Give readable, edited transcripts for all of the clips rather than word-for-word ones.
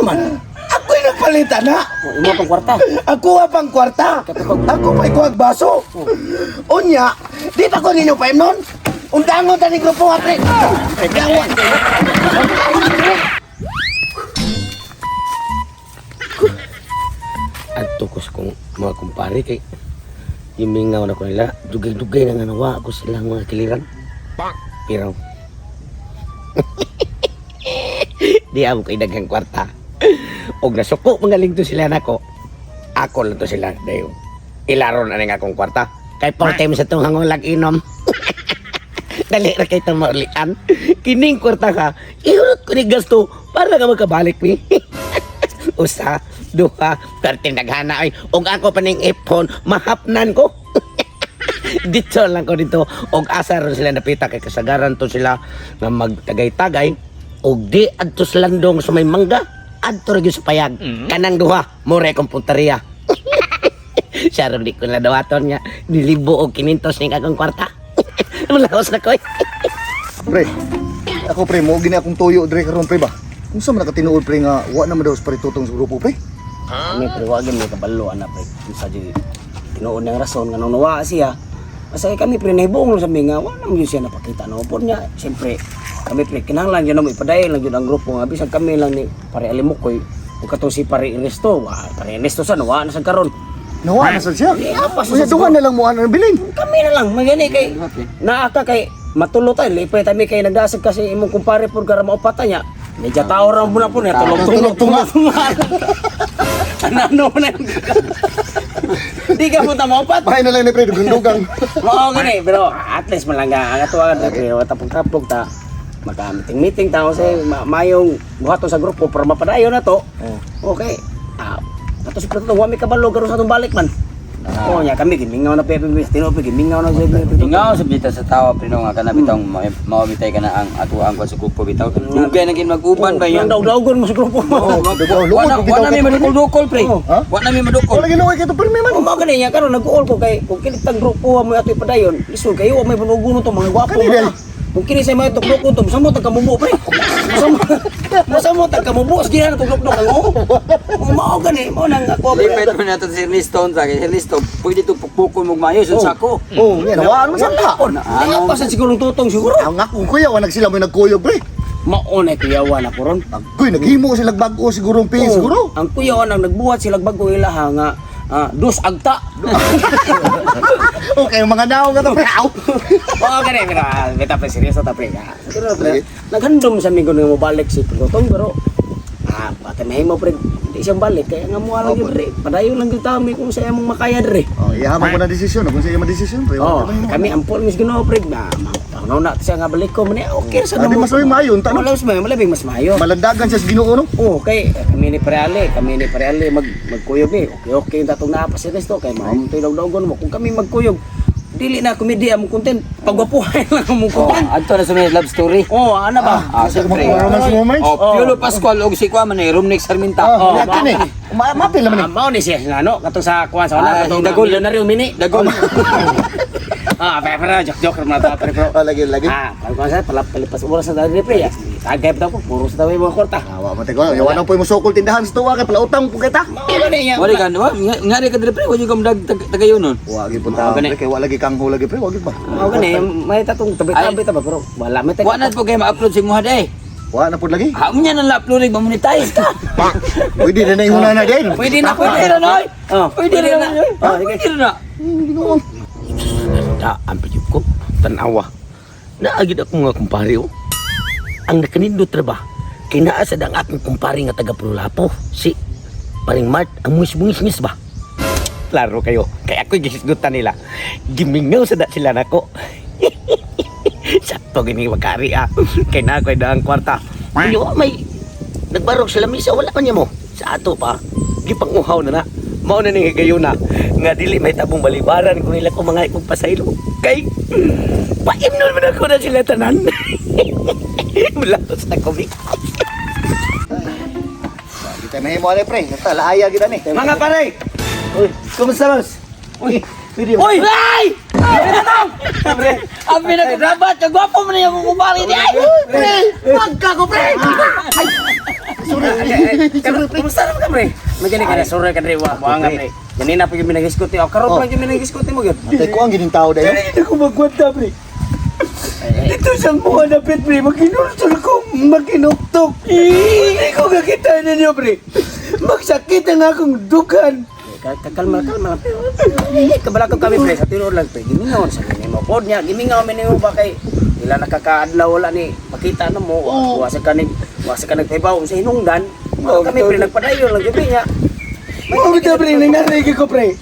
naman? Ako'y nagpalitan na. Imo pang kwarta. Ako pang kwarta. Ako pa'y kuwag baso. Unya, dito ko ninyo pa nun. Undangon ta ni grupo nga, pre. Gawan. At tukos kong mga kumpare kay himingaw na ko nila. Dugay-dugay na nga nawa ako silang mga kiliran. Pero di ako kay daghang kwarta. Og nasuko mga lingto sila nako. Ako lang to sila dayo. Ilaro na nga akong kwarta. Kay for time sa tong hangolag inom. Dali ra kay tamalian. Kining kwarta ka, ihurot ko ni gasto para ka makabalik mi. Usa, duha, pertin naghana ay og ako pa ning iphone mahapnan ko. Dito lang ko dito og asa ron sila napita kay kasagaran to sila nga magtagay-tagay og di adto sa landong sa may mangga adto ra gyud sa payag kanang duha more kong punteriya. Siya ron di ko na dawaton nga nilibo og 500 ning akong kwarta. Malaos na ko. Pre, ako pre, mo gini akong tuyo dire karon pre ba? Kung sa man nakatinuod pre nga wa na madaw sa paritutong sa grupo pre. Kami pre wagin may kabalo ana pre. Sa di tinuod ng rason nga nung nawa siya. Kasi kami pre nahibuong sa mi nga wala man siya napakita no po niya. Siyempre kami pre kinahanglan gyud mo ipadayon lang gyud ang grupo nga bisag kami lang ni pare Alimokoy ug katong si pare Ernesto. Pare Ernesto sa nawa na sa karon. Nawa na sad siya. Apa Unya duha na lang mo ano bilin. Kami na lang magani kay naaka kay matulo tayo lipay kami kay nagdasag kasi imong kumpare pur gara maupata niya. Medya tao ra muna po niya tulog-tulog. Ano na di ka punta maupat. Bahay na lang ni pre dugang. Mao gani pero at least malangga ang atuan pero tapog-tapog ta magka-meeting tao sa mayong buhaton sa grupo para mapadayon na to. Okay. Tapos pagkatong wami kabalo karon sa atong balik man. Oh nya kami gimingaw na pepe tinope gimingaw na sa Ingaw sa bita sa tawa pino nga kana bitong mawabitay ka na ang atuang ko sa grupo bitaw. Dugay na gin mag-uban ba yung yun? daw-dawgon mo sa grupo. Wala mi madukol pre. Wala mi madukol. Wala ginuoy kay to pre man. Mao gani nya karon nag-uol ko kay kung kinitang grupo mo ato ipadayon. Lisod kayo may bunuguno to mga gwapo mo. Kung kini sa mga tuklok to, samo tag kamubo pre. Samo tag kamubo sige na tuklok do kango. Mao gani mo nang ako. Lipet mo nato si Ernesto sa Ernesto. Pwede to pukpukon mo mayo sa sako. Oh, nya nawa man sad ka. Ano pa sa siguro tutong siguro. Ang akong kuya wa nagsila may nagkuyog pre. Maunay kuyawan ako ron. Agoy naghimo sila bago siguro ang pin siguro. Ang kuyawan ang nagbuhat sila bago ilaha nga dos agta. Okay, mga naong ka to pre. Oo, gani, pero beta pa seryoso ta pre. Naghandom sa mi kuno mo balik si Protong pero bakit mahimo pre di siya balik kaya nga mo lang gyud pre. Padayon lang gyud mi kung sa imong makaya dire. Oh, iyaman ko na desisyon kung sa iya desisyon pre. Oh, kami ampol mis Ginoo pre. Ano na siya nga balik ko man okay sa Adi mas mayon tanong. Wala mas mayo, malabing mas mayo. Malandagan siya sa Ginoo no. Oh, kay kami ni Pareale magkuyog ni. Okay tatong naa pa si Resto kay mao mo daw-dawgon mo kung kami magkuyog. Dili na komedya mo content, pagwapuhan lang mo content. Adto na sa may love story. Oh, ano ba? Siyempre. Romance moments. Piolo Pascual og si Kwa man Rumnik Sarminta. Yakin eh. Mapil naman eh. Mao ni siya ano katong sa kuan sa wala katong Dagol. milyonaryo mini. Dagol. Pero joke na ta pero. Lagi. Pag sa palipas oras sa dali pre. Tagay pa ko puro sa tawi mga kwarta. Awa mo tego. Yawan po mo sokol tindahan sa tuwa kay palautang po kita. Mao gani niya. Wala ka no? Ngari ka dire pre, wala ka dag tagayon nun. Wagi po ta pre kay wala gi kangho lagi pre, wagi ba. Mao gani may tatong tabi-tabi ta ba pero wala may Wa na po kay ma-upload si Muhad eh. Wa na pud lagi. Amo niya na upload ig monetize ka. Pwede na ihuna na din. Pwede na noy. Pwede na. Pwede na. Ang piyok ko, tanawa. Naagid ako nga kumpare oh. Ang nakanindot ra ba? Kay naa sad ang akong kumpare nga taga Prulapo. Si Paring Mart, ang muis-muis ba? Klaro kayo, kay ako'y gisgutan nila. Gimingaw sada sila nako. Sakto gini wagari Kay na ako'y daang kwarta. Ano may nagbarog sila misa, wala pa niya mo. Sa ato pa, gipanguhaw na na. Mao na ning higayon na nga dili may tabong balibaran kung nila ko mga ikong pasaylo kay paimnon man ako na sila tanan. Mulaos na ko big. Kita mahimo ale pre, talaaya gid ani. Mga pare. Uy, kumusta mas? Uy, video. Uy! Ay! Pre, ang pinag-rabat, kagwapo mo na yung kumpare niya. Pre, magka ko pre. Kumusta naman ka, pre? May gani ka na, sorry ka, pre. Wa nga, pre. Ganina pa yung minagiskuti. Karoon pa yung minagiskuti mo, yun. Atay ko ang gining tao dayo. Hindi ko magkwanta, pre. Ito sa mga napit, pre. Maginulsol ko, maginuktok. Hindi ko kakita ninyo, pre. Magsakit ang akong dugan. Kalma lang, pre. Kabalakaw kami, pre. Sa tinuod lang, pre. Gimingaw sa kanya mo. Pod niya, gimingaw minimo ba kay ila nakakaadlaw wala ni makita na mo. Wasa ka nagpaibaw sa hinungdan. Kami, pre, nagpadayon lang gabi niya. Mga bita, pre. Nangaray ko, pre.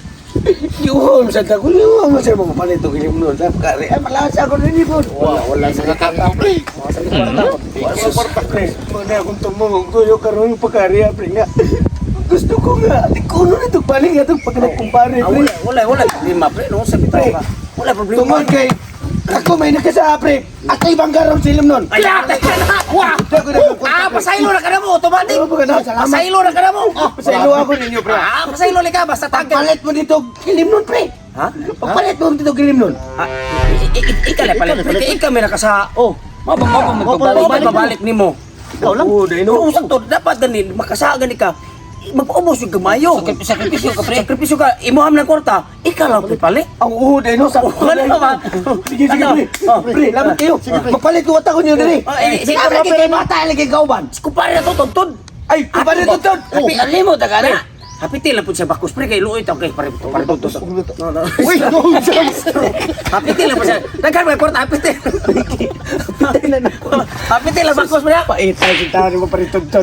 Yuhom sa tako. Yuhom sa mga palito. Gilimnon sa pagkari. Ay, malasa ko rin yun. Wala sa kakakaw, pre. Sa kwarta. Wala sa kwarta, pre. Muna akong tumungong tuyo karoon yung pagkari, pre nga. Gusto ko nga. Di ko nun itong balik nga itong pagkanakumpare, pre. Wala problema, pre. No, sa bitaw ka. Wala problema. Tungod kay ako may nagkasa, pre. Ako ibang garong silim nun. Ay, wah! Pasaylo na ka na mo, automatic. Pasaylo na ka na mo. Pasaylo ako ninyo, pre. Pasaylo ka, basta tagad. Pagpalit mo dito, kilim nun, pre. Ha? Pagpalit mo dito, kilim nun. Ikaw na palit. Ikaw may nakasa. Oh, Mababalik ni mo. ikaw lang. Oo, dahil no. Kung sakto, dapat ganin, makasagan ka. Magpaubos yung kamayo. Sakripisyo ka, pre. Sakripisyo ka. Imuham ng kwarta. Ikaw lang pipalit. Ang uho, dahil no. Wala ba? Sige, pre. Pre, laban kayo. Magpalit ko wata ko nyo dali. Sige, Sabi kay bata, lagi kauban. Kumpare na to, tuntun. Ay, kumpare tutod. Alimot ka na. Hapitil lang po siya bakus, pre. Kay luoy tao kay pare tutos. Uy, no, Hapitil lang po siya. Daghan may kwarta, hapitil. Hapitil lang bakus mo ya. Paitay si tao mo pa rin tutod.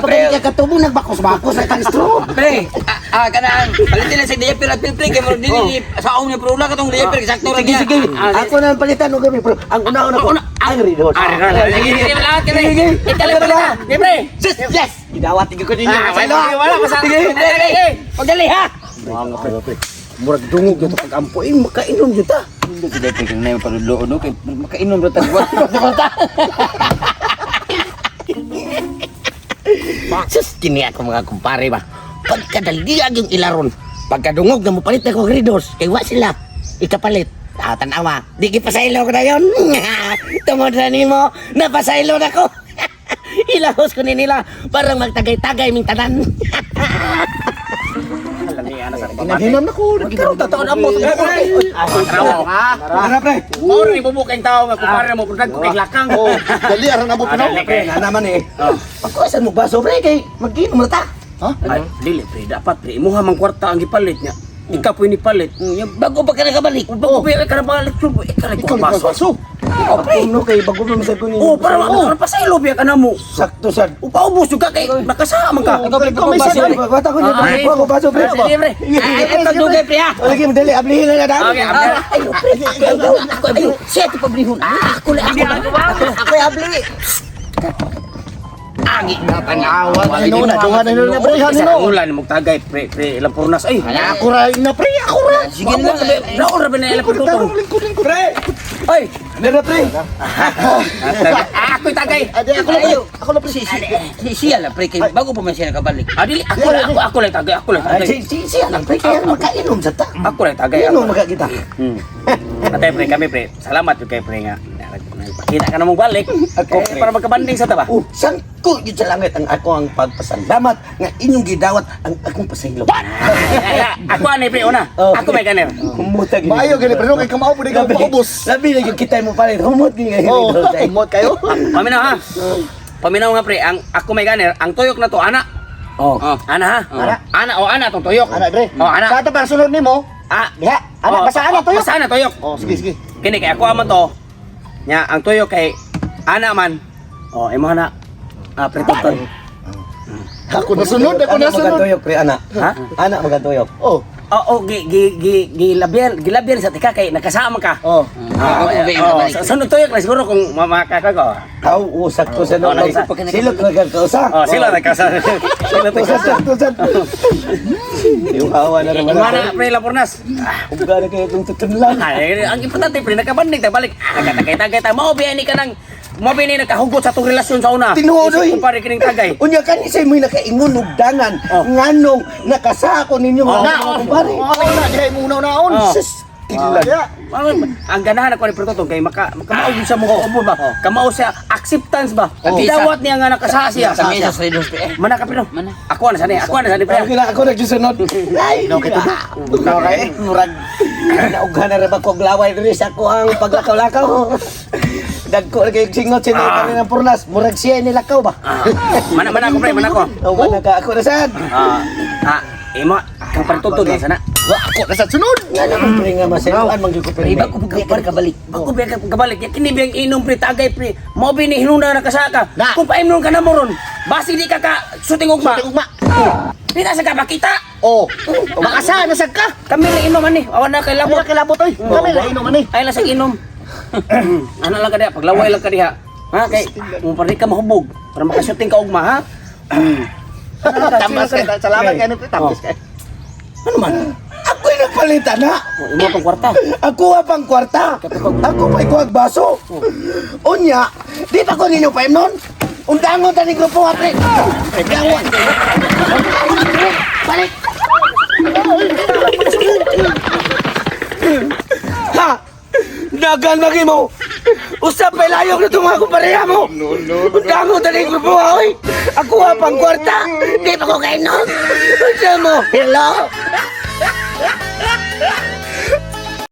pre. Katubong nagbakos-bakos sa kanistro. Pre, kanang palitin na sa diaper at pilpre kay mo dili sa ong ni prula katong diaper sakto ra Sige, niya. sige. Ako na ang palitan ng gabi. Ang una-una ko, ang ridot. Sige, lahat ka Sige, Ikalit mo na. Sige, pre. Yes! Gidawat ko ninyo. Wala pa sa. Pagdali ha. Murag dungog yun pag ampo. Makainom yun ta. Hindi si diaper kang nay palulo no kay makainom ra tag Sus, kini ako mga kumpare ba. Pagkadaliag yung ilaron. Pagkadungog na mo palit na ko gridos. Kay wa sila. Ikapalit. Tanawa. Di kipasaylo ko na yun. Tungod na nimo. Napasaylo na ko. Ilahos ko ni nila. Parang magtagay-tagay ming tanan. Hinahinam na ko. Pero totoo na mo. Taraw ha. Tara, pre. Mo rin ibubukay tao nga kumpare mo. Kung ko kay lakang. Oh, dali aran abot na. Pre, na naman eh. Pagkawasan mo baso, pre, kay mag-inom na ta. Ha? Ay, dili pre. Dapat pre. Imuha mang kwarta ang gipalit niya. Ikaw po inipalit. Bago pa ka nakabalik. Bago pa ka nakabalik. Ikaw Ikaw baso. Ako no kay bago mo sa kunin. Oh, para pasaylo biya ka na mo. Sakto sad. Upaubos juga kay nakasama ka. Ikaw may Baso, sabi. bata ko niyo. Ako baso, pre. Sige pre. Ay, pagdugay pre ha. Lagi mo dali, ablihin na dami. Okay, ay, pre. Ay, siya ito pabrihon. Ako lang. Ako abli. Agi na tanawan. Ano na, dungan na nila pre, hanin no. Ulan mo tagay pre ilang purnas ay. Ako ra na pre, ako ra. Sige na. Naon ra ba na ilang purtutong. Lingkod. Pre, Ay, nara pre. ako tagay. Ade ako na pre. Ako na pre. Siya lang pre kay bago pa man siya nakabalik. Dili ako lang tagay. Ako lang tagay. Siya lang pre, kaya makainom sa ta. Ako lang tagay. Inom makakita. Atay pre kami pre. Salamat yung kay pre nga. Pakita ka na mong balik. Ako para magkabanding sa taba. San ko yun sa langit ang ako ang pagpasalamat nga inyong gidawat ang akong pasaylo. Ako ani pre una. Ako may ganer. Humutag. Maayo gani pre, kay kamao po di ka maubos. Labi na yung kita mo pala. Humut nga Oh, ngayon. mod kayo. Paminaw ha. Paminaw nga pre, ang ako may ganer, ang tuyok na to ana. Oh. Ana ha. Ana tong tuyok. Ana pre. Oh, ana. Sa ato para sunod nimo. Diha. Ana, basta ana tuyok. Basta ana tuyok. Oh, sige sige. Kini kay ako aman to. Nya ang tuyok kay ana man. Oh, imo na. Pretoton. Ako na sunod, ako na sunod. Magatoyok pre ana. Ha? Ana magatoyok. Oh. Gilabian sa tika kay nakasama ka. Oh. Sunod tuyok na siguro kung mamakaka ko. Aw, usak to sa nung silot na kagkausa. Oh, sila nakasama. Sila Sakto sad. Yung hawa na naman. Mana pre Lapurnas. Kung gano'n kayo itong tutunlan. Ang importante pre nakabanding ta balik. Nagkatagay ta mao biya ni kanang mo bini nakahugot sa tong relasyon sa una. Tinuod, oy. Kumpare kining tagay. Unya kanisay mo'y nakaingon og dangan. Nganong nakasako ninyo mga Oh, kumpare. Oh, na dihay mo unaw-naon. Oh. Sus, Kilan. Ang ganahan ako ni Pertotong kay makamaog siya mo ubod ba? Kamao siya acceptance ba? Oh. Dawat niya nga nakasa siya. Sa mesa sa Ridos pre. Mana ka pino? Mana? Ako na sani, pre. Ako na ako nagsusunod. Ay, no kito ba? Okay, murag naughan na ra ba kog laway diri sa ako ang paglakaw-lakaw. Dagko na kay singot sila kanina purnas, murag siya nilakaw ba? Mana ako pre, mana ko. O wala ka ako na sad. Imo kang Pertotong na sana. Wa ako na sa sunod. Nga naman pre nga masaluan man gyud ko pre. Iba ko kabalik. Ako biya ka kabalik. Ya kini biyang inom pre tagay pre. Mo bini hinuna na kasaka. Na. Kung paimnon ka na mo ron. Basi di ka shooting ugma. Ugma. Pina sa ka makita. Oh, makasa na sad ka. Kami lang inom ani. Awan na kay Amo labot. na kilabot oy. Kami na inom ani. Ay lang sa inom. Ano lang ka diha? Paglaway lang ka diha. Ha kay mo pa rin ka mahubog para makashooting ka ugma ha. Tambas kay salamat kay pre, tambas kay. Ano man? Ako'y nagpalitan na. Imo pang kwarta. Ako nga pang kwarta. Ako may kuwag baso. Unya, di pa ko ninyo pa nun. Undangon tani grupo nga pre. Undangon. Balik. Ha! Dagan lagi mo. Usap pa layok na itong ako pareha mo. Undangon tani grupo nga oy. Ako nga pang kwarta. Di pa ko kainom. Unsa mo? Hello?